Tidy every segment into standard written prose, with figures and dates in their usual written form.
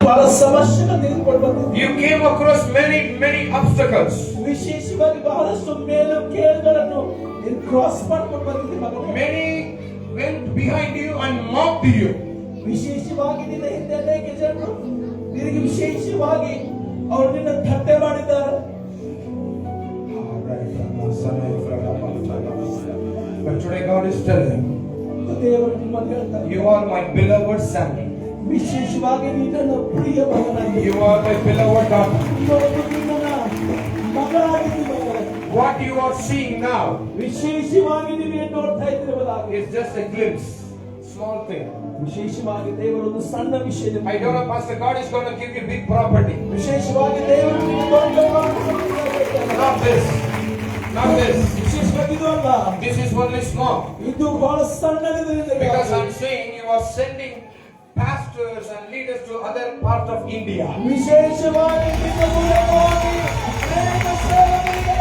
ಬಹಳ ಸಮಸ್ಯೆಗಳನ್ನು ತೆಗೆದುಕೊಂಡು ಬಂದಿದ್ದೀರಿ. You came across many obstacles. ವಿಶೇಷವಾಗಿ ಬಹಳಷ್ಟು ಮೇಲು ಕೇಳುಗಳನ್ನು ನೀನು ಕ್ರಾಸ್ ಮಾಡ್ಕೊಂಡು ಬಂದಿದ್ದೀರಿ ಮಗನೇ. Many went behind you and mocked you. ವಿಶೇಷವಾಗಿ ನಿನ್ನ ಹಿಂದೆ ಅನೇಕ ಜನರು ನಿನಗೆ ವಿಶೇಷವಾಗಿ ಅವರು ನಿನ್ನ ಥಟ್ಟೆ ಮಾಡಿದ್ದಾರೆ. But today God is telling, ದೇವರು ನಿಮ್ಮನ್ನು ಹೇಳ್ತಾರೆ, you are my beloved son. ವಿಶೇಷವಾಗಿ ನೀನು ನನ್ನ ಪ್ರಿಯ ಮಗನಾಗಿದ್ದೀಯ. You are my beloved daughter. ಇವತ್ತು ನೀನು ನನ್ನ ಮಗಳಾಗಿದ್ದೀಯ ಮಗನೇ. What you are seeing now ವಿಶೇಷವಾಗಿ ನೀವು ಏನು ನೋಡ್ತಾ ಇದ್ದೀರಲ್ಲ, is just a glimpse, small thing. ವಿಶೇಷವಾಗಿ ದೇವರು ಒಂದು ಸಣ್ಣ ವಿಷಯ. I don't know, Pastor, God is going to give you big property. ವಿಶೇಷವಾಗಿ ದೇವರು ನಿಮಗೆ ದೊಡ್ಡ Not this, not this. ವಿಶೇಷವಾಗಿ ಇದು ಅಲ್ಲ, This is only small. ಇದು ಬಹಳ ಸಣ್ಣದಿದೆ. Because I'm saying you are sending pastors and leaders to other part of India. ವಿಶೇಷವಾಗಿ ನಿನ್ನ ಮೂಲಕವಾಗಿ ಅನೇಕ ಸೇವಕರಿಗೆ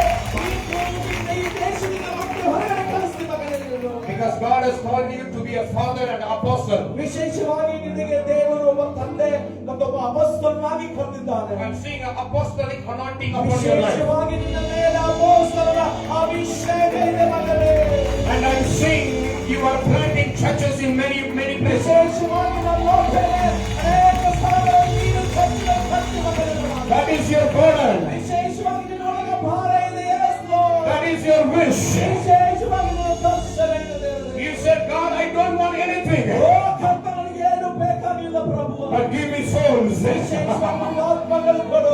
ಈ ದೇಶದಿಂದ ಮತ್ತೆ ಹೊರಗಡೆ ಕಳಿಸ್ತಿ ಮಗನೇ ನೀನು. Because God has called you to be a father and apostle. ವಿಶೇಷವಾಗಿ ನಿನಗೆ ದೇವರು ಒಬ್ಬ ತಂದೆ ಮತ್ತೊಬ್ಬ ಅಪೊಸ್ತಲನಾಗಿ ಕರೆದಿದ್ದಾನೆ. I'm seeing an apostolic anointing upon your life. ವಿಶೇಷವಾಗಿ ನಿನ್ನ ಮೇಲೆ ಅಪೊಸ್ತಲರ ಅಭಿಷೇಕ ಇದೆ ಮಗನೇ. And I'm seeing you are planting churches in many places. ವಿಶೇಷವಾಗಿ ನನ್ನ ಲೋಕದಲ್ಲಿ ಅನೇಕ ಸ್ಥಳಗಳಲ್ಲಿ ನೀನು ಚರ್ಚೆಗಳನ್ನು ಕಟ್ಟಿ ಮಗನೇ. That is your burden. ವಿಶೇಷವಾಗಿ ನಿನ್ನೊಳಗೆ ಭಾರ ಇದೆ. Yes, Lord. That is your wish. ವಿಶೇಷವಾಗಿ ನಿನ್ನ ದರ್ಶನ ಇದೆ ದೇವರೇ. You said, God, I don't want anything, ಓ ಕರ್ತನೇ, ನನಗೆ ಏನು ಬೇಕಾಗಿಲ್ಲ ಪ್ರಭು. but give me souls. ವಿಶೇಷವಾಗಿ ನನಗೆ ಆತ್ಮಗಳು ಕೊಡು.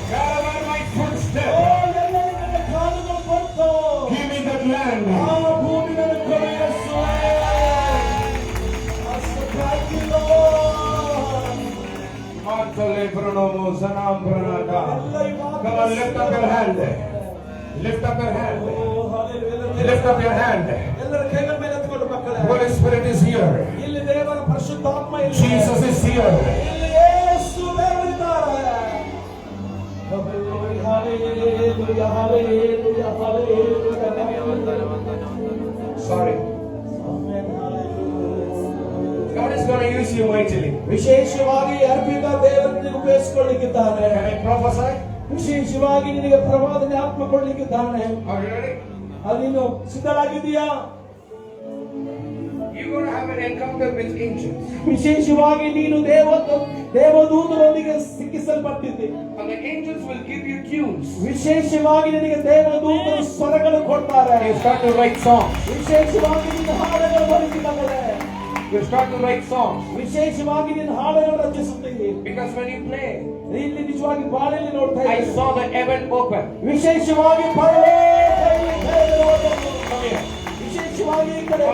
Wherever my footsteps, ಎಲ್ಲ ನಿನ್ನ ಕಾಲುಗಳು ಬಂತು. give me that land. ಆ ಭೂಮಿ ನನಗೆ ಕೊಡು ಯೇಸುವೇ. ಅಷ್ಟಕ್ಕಾಗಿ Lord. Mantale pranomo sanam pranata. Come on, lift up your hand. Lift up your hand. Lift up your hand. ಎಲ್ಲರ ಕೈಗಳ ಮೇಲೆ ಎತ್ತಿಕೊಂಡು ಮಕ್ಕಳೇ. Holy Spirit is here. ಇಲ್ಲಿ ದೇವರ ಪರಿಶುದ್ಧಾತ್ಮ ಇದೆ. Jesus is here. ಇಲ್ಲಿ ಯೇಸು ದೇವರಿದ್ದಾರೆ. Hallelujah, hallelujah, hallelujah. Sorry. Amen, hallelujah. God is going to use you mightily. ವಿಶೇಷವಾಗಿ ಅರ್ಪಿತ ದೇವರನ್ನು ಉಪಯೋಗಿಸಿಕೊಳ್ಳಲಿಕ್ಕಿದ್ದಾನೆ. Can I prophesy? ವಿಶೇಷವಾಗಿ ನಿನಗೆ ಪ್ರವಾದನೆ ಆತ್ಮ ಕೊಡಲಿಕ್ಕಿದ್ದಾನೆ. Are you ready? ಅದು ನೀನು ಸಿದ್ಧರಾಗಿದ್ದೀಯಾ? You're going to have an encounter with angels. ವಿಶೇಷವಾಗಿ ನೀನು ದೇವದೂತರೊಂದಿಗೆ ಸಿಕ್ಕಿಸಲ್ಪಟ್ಟಿದ್ದೆ. And the angels will give you tunes. ವಿಶೇಷವಾಗಿ ನಿನಗೆ ದೇವದೂತರು ಸ್ವರಗಳು ಕೊಡ್ತಾರೆ. You start to write songs. ವಿಶೇಷವಾಗಿ ನಿನ್ನ ಹಾಡುಗಳು ಬರೆದಿದ್ದಾವೆ. You start to write songs. ವಿಶೇಷವಾಗಿ ನಿನ್ನ ಹಾಡುಗಳು ರಚಿಸುತ್ತೀವಿ. Because when you play, ಇಲ್ಲಿ ನಿಜವಾಗಿ ಬಾಳಲ್ಲಿ ನೋಡ್ತಾ I ಇದ್ದೀವಿ. saw the heaven open. ವಿಶೇಷವಾಗಿ ಪರಲೋಕದಲ್ಲಿ ದೇವರನ್ನು ವಿಶೇಷವಾಗಿ ಈ ಕಡೆ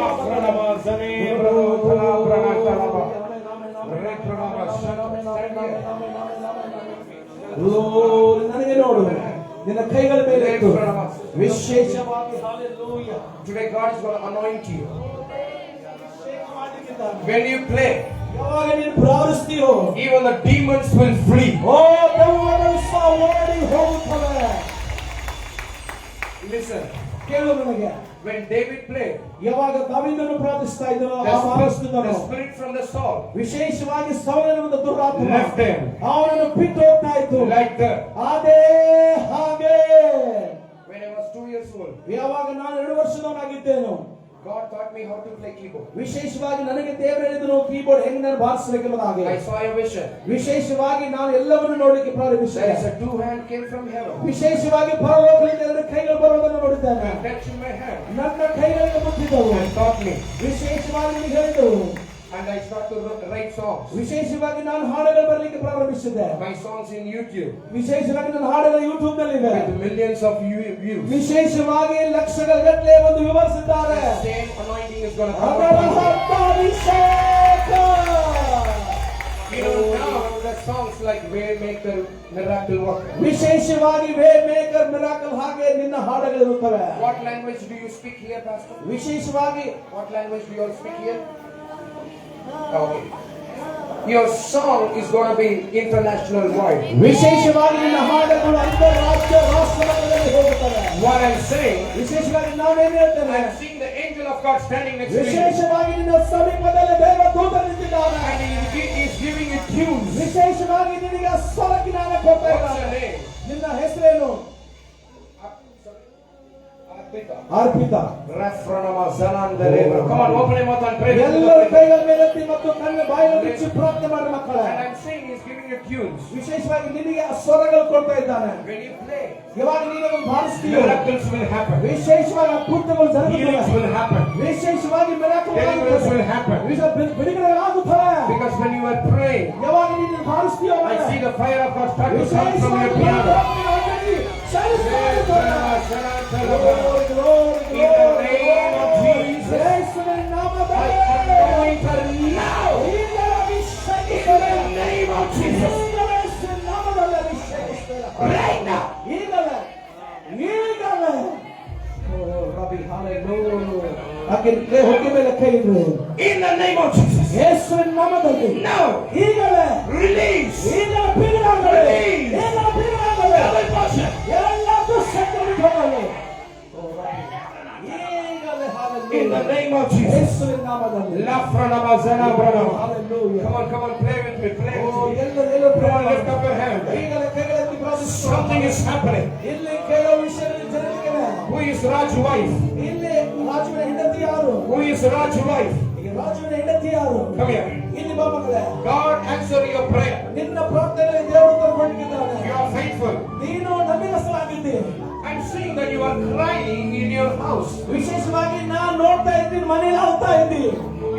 ನನಗೆ ನೋಡು, ನಿನ್ನ ಕೈಗಳ ಮೇಲೆ ಇಟ್ಟು ವಿಶೇಷವಾಗಿ hallelujah. Today God is going to anoint you. When you play, ಯಾವಾಗ ನೀನು ಪ್ರಾರ್ಥಿಸ್ತೀಯೋ, even the demons will flee. ಓ ದೆವ್ವಗಳು ಸಹ ಓಡಿ ಹೋಗುತ್ತವೆ. Listen, ಕೇಳು ನನಗೆ. when David played, ಯಾವಾಗ ದಾವೀದನು ಪ್ರಾರ್ಥಿಸ್ತಾ ಇದ್ದನೋ, ಆ the ಪ್ರಾರ್ಥಿಸಿದನು, spirit from the Saul ವಿಶೇಷವಾಗಿ ಸೌಲನ ಒಂದು ದುರಾತ್ಮ left him ಅವನನ್ನು ಬಿಟ್ಟು ಹೋಗ್ತಾ ಇತ್ತು. like that. ಅದೇ ಹಾಗೆ When I was 2 years old, ಯಾವಾಗ ನಾನು 2 ವರ್ಷದವನಾಗಿದ್ದೇನೋ, God taught me how to play keyboard. ವಿಶೇಷವಾಗಿ ನನಗೆ ದೇವರು ಹೇಳಿದನು ಕೀಬೋರ್ಡ್ ಹೆಂಗೆ ನಾನು ಬಾರಿಸಬೇಕೆಂಬುದು ಹಾಗೆ. I saw a vision. ವಿಶೇಷವಾಗಿ ನಾನು ಎಲ್ಲವನ್ನು ನೋಡಲಿಕ್ಕೆ ಪ್ರಾರಂಭಿಸಿದೆ. There is a 2 hand came from heaven. ವಿಶೇಷವಾಗಿ ಪರಲೋಕದಿಂದ 2 ಕೈಗಳು ಬರುವುದನ್ನು ನೋಡಿದ್ದೇನೆ. And touched my hand ನನ್ನ ಕೈಗಳಿಗೆ ಮುಟ್ಟಿದ್ದವು. and taught me. ವಿಶೇಷವಾಗಿ ನನಗೆ ಹೇಳಿದವು. And I started to write songs. ವಿಶೇಷವಾಗಿ ನಾನು ಹಾಡುಗಳು ಬರಲಿಕ್ಕೆ ಪ್ರಾರಂಭಿಸಿದೆ. My songs in YouTube ವಿಶೇಷವಾಗಿ ನನ್ನ ಹಾಡುಗಳು ಯೂಟ್ಯೂಬ್ ನಲ್ಲಿ ಇವೆ. with millions of views. ವಿಶೇಷವಾಗಿ ಲಕ್ಷಗಳ ಗಟ್ಟಲೆ ಒಂದು ವಿವರಿಸಿದ್ದಾರೆ. The same anointing is going to come ಅದರ upon you. ಅಭಿಷೇಕ. You know, now the songs like Waymaker, Miracle Worker. ವಿಶೇಷವಾಗಿ ವೇ ಮೇಕರ್ ಮಿರಾಕಲ್ ಹಾಗೆ ನಿನ್ನ ಹಾಡುಗಳು ಇರುತ್ತವೆ. What language do you speak here, Pastor? ವಿಶೇಷವಾಗಿ What language do you all speak here? Okay. Your song is going to be international wide. ವಿಶೇಷವಾಗಿ ನಿನ್ನ ಹಾಡುಗಳು ಅಂತಾರಾಷ್ಟ್ರೀಯ ರಾಷ್ಟ್ರಮಟ್ಟದಲ್ಲಿ ಹೋಗುತ್ತವೆ. What I'm saying, ವಿಶೇಷವಾಗಿ ನಾವೇನು ಹೇಳ್ತೇವೆ, I'm seeing the angel of God standing next to you. ವಿಶೇಷವಾಗಿ ನಿನ್ನ ಸಮೀಪದಲ್ಲಿ ದೇವದೂತರು ನಿಂತಿದ್ದಾರೆ. Come on, open your mouth and pray. ಎಲ್ಲರೂ ಕೈಗಳ ಮೇಲೆತ್ತಿ ಮತ್ತು ಕಣ್ಣ ಬಾಯಿಯನ್ನು ಮುಚ್ಚಿ ಪ್ರಾರ್ಥನೆ ಮಾಡಿ ಮಕ್ಕಳೇ. And I'm saying he's giving you tunes. ವಿಶೇಷವಾಗಿ ನಿನಗೆ ಆ ಸ್ವರಗಳು ಕೊಡ್ತಾ ಇದ್ದಾನೆ. When you play, ಯಾವಾಗ ನೀನು ಬಾರಿಸ್ತೀಯೋ miracles will happen. ವಿಶೇಷವಾಗಿ ಅದ್ಭುತಗಳು Healings ಜರುಗುತ್ತವೆ. will happen. ವಿಶೇಷವಾಗಿ Deliverance will happen. ಬಿಡುಗಡೆ ಆಗುತ್ತವೆ. Because when you are praying, ಯಾವಾಗ ನೀನು ಬಾರಿಸ್ತೀಯೋ I see the fire of God start to come from your piano. In the name of Jesus, I anoint her now. In the name of Jesus, right now. In the name of Jesus, now. Release. Release. Double portion. In the name of Jesus. Come on, play with me, play with me. Come on, lift up your hand. Something is happening. Who is Raj's wife? Who is Raj's wife? Come here. God answer your prayer. You are faithful. I'm seeing that you are crying in your house. ವಿಶೇಷವಾಗಿ ನಾನು ನೋಡ್ತಾ ಇದ್ದೀನಿ ಮನೆಯಲ್ಲಿ ಅಳ್ತಾ ಇದ್ದೀನಿ.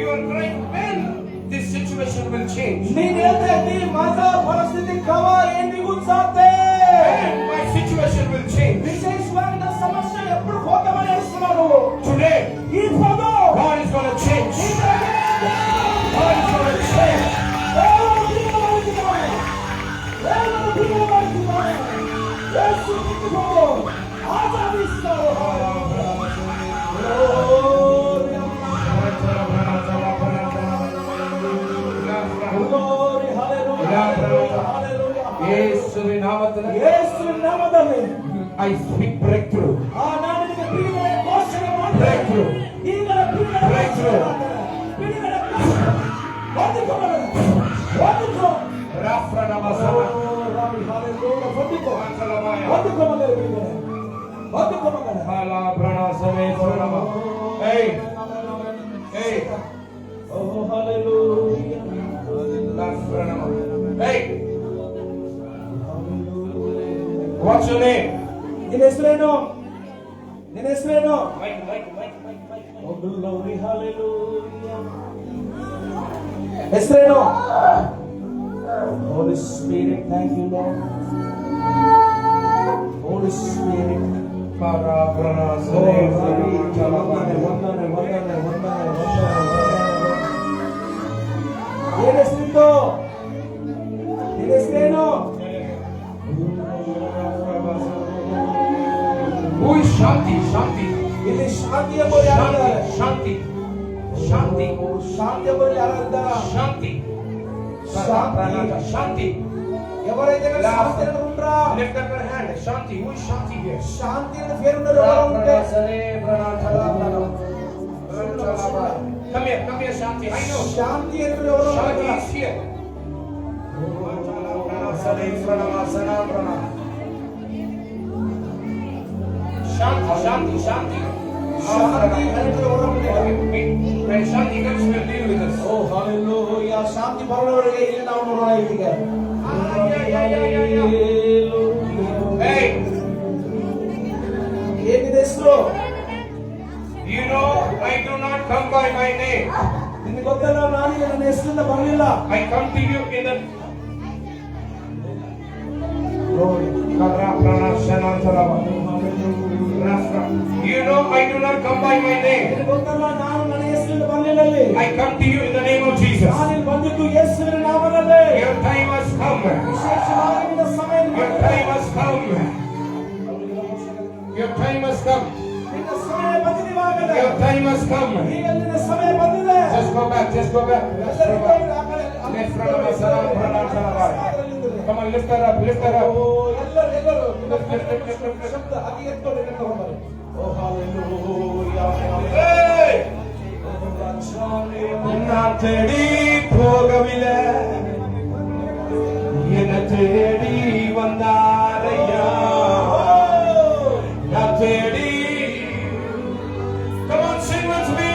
You are crying when this situation will change. ನೀನು ಹೇಳ್ತಾ ಇದ್ದೀನಿ माझा ಪರಿಸ್ಥಿತಿ ಕವಾ ಎಂದಿಗೂ ಸಾಧ್ಯ. And my situation will change. ವಿಶೇಷವಾಗಿ ನನ್ನ ಸಮಸ್ಯೆ ಎప్పుడు ಹೋಗಮನೆ ಅನಿಸುವುದು. Today, ఇప్పుడు God is going to change. God is going to change. I speak breakthrough. Breakthrough. Breakthrough. Hey. Hey. Oh, hallelujah. Hey. What's your name? ನಿನ್ನ ಹೆಸರೇನು? ನಿನ್ನ ಹೆಸರೇನು? Mike. Oh, glory, hallelujah. ಹೆಸರೇನು? Holy Spirit, thank you, Lord. Holy Spirit. ಏನ್ ಹೆಸರಿತ್ತು? ನಿನ್ನ ಹೆಸರೇನು? Who is Shanti? ಇಲ್ಲಿ ಶಾಂತಿ ಎಂಬುವರು ಯಾರಿದ್ದಾರೆ? Shanti. ಶಾಂತಿ ಎಂಬುವರು ಯಾರಿದ್ದಾರೆ? Shanti. ఎవరైతే శాంతి అని ఉంటారా? Lift up your hand. Shanti. Who is Shanti here? శాంతి అని పేరు ఉన్నారు ఎవరు ఉంటే? Come here, Shanti. I know. శాంతి అని ఎవరు Shanti ఉన్నారు? is here. Shanti. శాంతి అని ఎవరు ఉన్నారు? When Shanti comes, will deal with us. ಓ ಹalleluya ಶಾಂತಿ ಬರೋವರೆಗೆ ಇಲ್ಲಿ ನಾವು ನೋಡೋಣ ಈಗ. Hey. ಏನಿದೆ ಹೆಸರು? You know, I do not come by my name. ನಿಮಗೆ ಗೊತ್ತಲ್ಲ ನಾನು ನನ್ನ ಹೆಸರಿಂದ ಬರಲಿಲ್ಲ. I come to you in the You know, I do not come by my name. ನಿಮಗೆ ಗೊತ್ತಲ್ಲ ನಾನು ನನ್ನ ಹೆಸರಿಂದ ಬರಲಿಲ್ಲ ಅಲ್ಲಿ. I come to you in the name of Jesus. ನಾನು ಇಲ್ಲಿ ಬಂದಿದ್ದು ಯೇಸುವಿನ ನಾಮದಲ್ಲಿ. Your time has come. ವಿಶೇಷವಾಗಿ ನಿನ್ನ ಸಮಯ Your time has come. Your time has come. ನಿನ್ನ ಸಮಯ ಬಂದಿದೆ ಇವಾಗಲೇ. Your time has come. ಈಗ ನಿನ್ನ ಸಮಯ ಬಂದಿದೆ. Just go back. Come on, lift her up. ಎಲ್ಲರೂ ಶಬ್ದ ಅತಿ ಎತ್ತರಕ್ಕೆ ಹೋಗಬಾರದು. ಓ ಹalleluya. Hey! நான் தேடி போகவில்லை, என்னை தேடி வந்தாரையா. நான் தேடி. Come on, sing with me.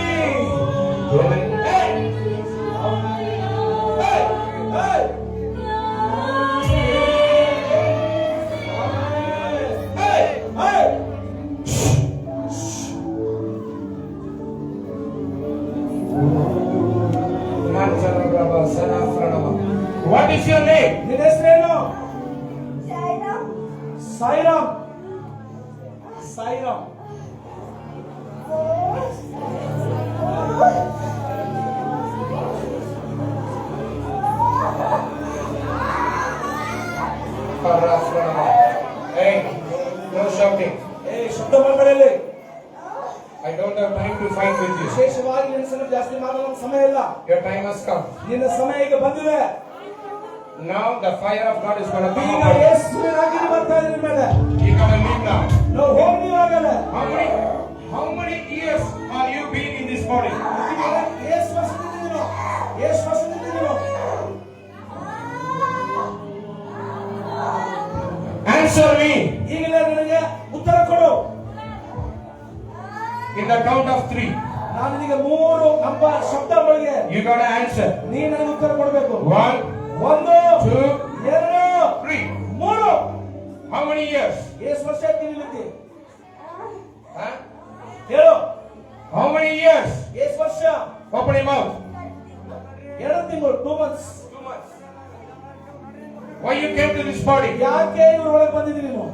What is your name? ನಿನ್ನ ಹೆಸರೇನು? Sairam. Sairam. Hey, no shouting. ಶಬ್ದ ಮಾಡಬೇಡಿ. I don't have time to fight with you. ವಿಶೇಷವಾಗಿ ನಿನ್ನ ಸಲ ಜಾಸ್ತಿ ಮಾಡಲು ಸಮಯ ಇಲ್ಲ. Your time has come. ನಿನ್ನ ಸಮಯ ಈಗ ಬಂದಿದೆ. Now the fire of God is going to come ಈಗ upon you. ಯೇಸುವಿನ ಅಗ್ನಿ ಬರ್ತಾ ಇದೆ ನಿನ್ನ ಮೇಲೆ. You're going to leave now. ನಾವು ಹೋಗಿ ಹೋಗಲ್ಲ. How many years are you been in this body? ಯೇಸು ವರ್ಷದಿಂದ ಯೇಸು ವರ್ಷದಿಂದ Answer me. ಈಗಲೇ ನನಗೆ ಉತ್ತರ ಕೊಡು. In the count of 3. ನಾನು ನಿನಗೆ 3 ನಂಬರ್ ಶಬ್ದ ಒಳಗೆ You got to answer. ನೀನು ನನಗೆ ಉತ್ತರ ಕೊಡಬೇಕು. 1, 1 2 3. 3. How many years? ಎಷ್ಟು ವರ್ಷ ತಿನ್ನಿಲಿಕ್ಕೆ? Huh? ಹೇಳು. How many years? ಎಷ್ಟು ವರ್ಷ? Open your mouth. 2 ತಿಂಗಳು 2 months. 2 months. Why you came to this body? ಯಾಕೆ ಇವರು ಒಳಗೆ ಬಂದಿದ್ದೀರಿ ನೀನು?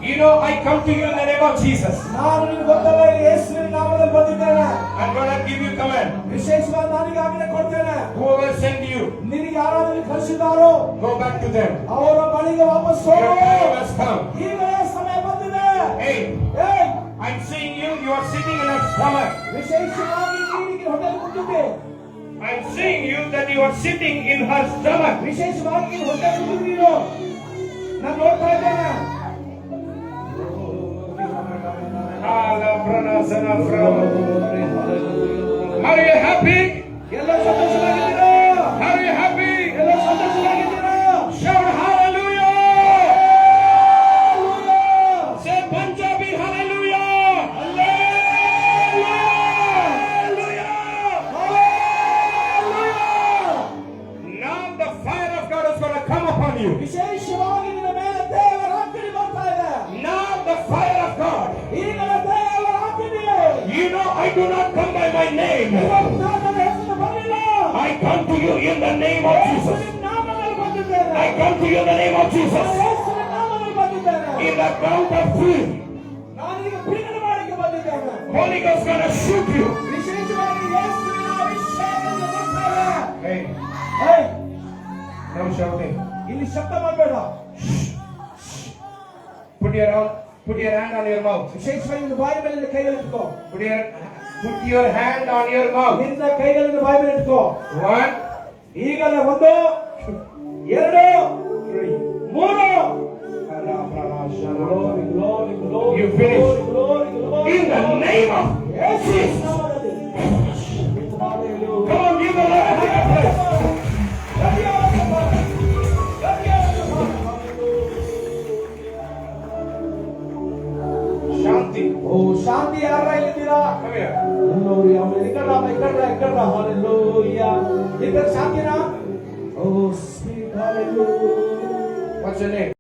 You know, I come to you in the name of Jesus. ನಾನು ನಿನಗೆ ಗೊತ್ತಲ್ಲ ಯೇಸುವಿನ ನಾಮದಲ್ಲಿ ಬಂದಿದ್ದೇನೆ. I'm going to give you command. ವಿಶೇಷವಾಗಿ ನನಗೆ ಆಜ್ಞೆ ಕೊಡ್ತೇನೆ. Whoever sent you, ನಿನಗೆ ಯಾರಾದರೂ ಕಳಿಸಿದಾರೋ go back to them. ಅವರ ಬಳಿಗೆ ವಾಪಸ್ Your ಹೋಗು. time has come. ಈಗಲೇ ಸಮಯ ಬಂದಿದೆ. Hey, ಏಯ್, I'm seeing you. You are sitting in a stomach. ವಿಶೇಷವಾಗಿ ನೀರಿಗೆ ಹೊಟ್ಟೆಯಲ್ಲಿ ಕೂತಿದ್ದೆ. I'm seeing you that you are sitting in her stomach. ವಿಶೇಷವಾಗಿ ಹೊಟ್ಟೆಯಲ್ಲಿ ಕೂತಿದ್ದೆ ನೀನು. ನಾನು ನೋಡ್ತಾ ಇದ್ದೇನೆ. Are you happy? ಎಲ್ಲ ಸಂತೋಷವಾಗಿದ್ದೀರಾ? Are you happy? ಎಲ್ಲ ಸಂತೋಷವಾಗಿದ್ದೀರಾ? Shout hallelujah! Hallelujah! Say Punjabi hallelujah! Hallelujah! Hallelujah! Now the fire of God is going to come upon you. ವಿಶೇಷವಾಗಿ ನಿನ್ನ ಮೇಲೆ ದೇವರ ಅಗ್ನಿ ಬರ್ತಾ ಇದೆ. Now the fire of God. ಈಗಲೇ ದೇವರ ಅಗ್ನಿ. You know I do not come by my name. ಇವತ್ತು ನಾನು ನನ್ನ ಹೆಸರು ಬರಲಿಲ್ಲ. I come to you in the name of Jesus. ಯೇಸುವಿನ ನಾಮದಲ್ಲಿ ಬಂದಿದ್ದೇನೆ. I come to you in the name of Jesus. ಯೇಸುವಿನ ನಾಮದಲ್ಲಿ ಬಂದಿದ್ದೇನೆ. In the count of 3, ನಾನು ಈಗ ಬಿಡುಗಡೆ ಮಾಡಲಿಕ್ಕೆ ಬಂದಿದ್ದೇನೆ. Holy Ghost going to shoot you. ವಿಶೇಷವಾಗಿ ಯೇಸುವಿನ ಅಭಿಷೇಕದಿಂದ ಬರ್ತಾರೆ. Hey, ಏಯ್, no shouting. ಇಲ್ಲಿ ಶಬ್ದ ಮಾಡಬೇಡ. Put your hand on your mouth. ವಿಶೇಷವಾಗಿ ನಿನ್ನ ಬಾಯಿ ಮೇಲೆ ಕೈಗಳಿಟ್ಕೋ. Put your hand on your mouth. ನಿನ್ನ ಕೈಗಳಿಂದ ಬಾಯಿ ಮೇಲೆ ಇಟ್ಕೋ. 1, ಈಗಲೇ 1 2 3 You finish. In the name of Jesus. Come on, give the Lord a higher praise. Shanti. ಓ ಶಾಂತಿ ಯಾರ ಇಲ್ಲಿದ್ದೀರಾ? Come here. ಹಲ್ಲೆಲೂಯಾ. ಇಕ್ಕಡ್ರ ಹಲ್ಲೆಲೂಯಾ. ಇಕ್ಕಡ ಶಾಂತಿನಾ? ಓ speak hallelujah. What's your name?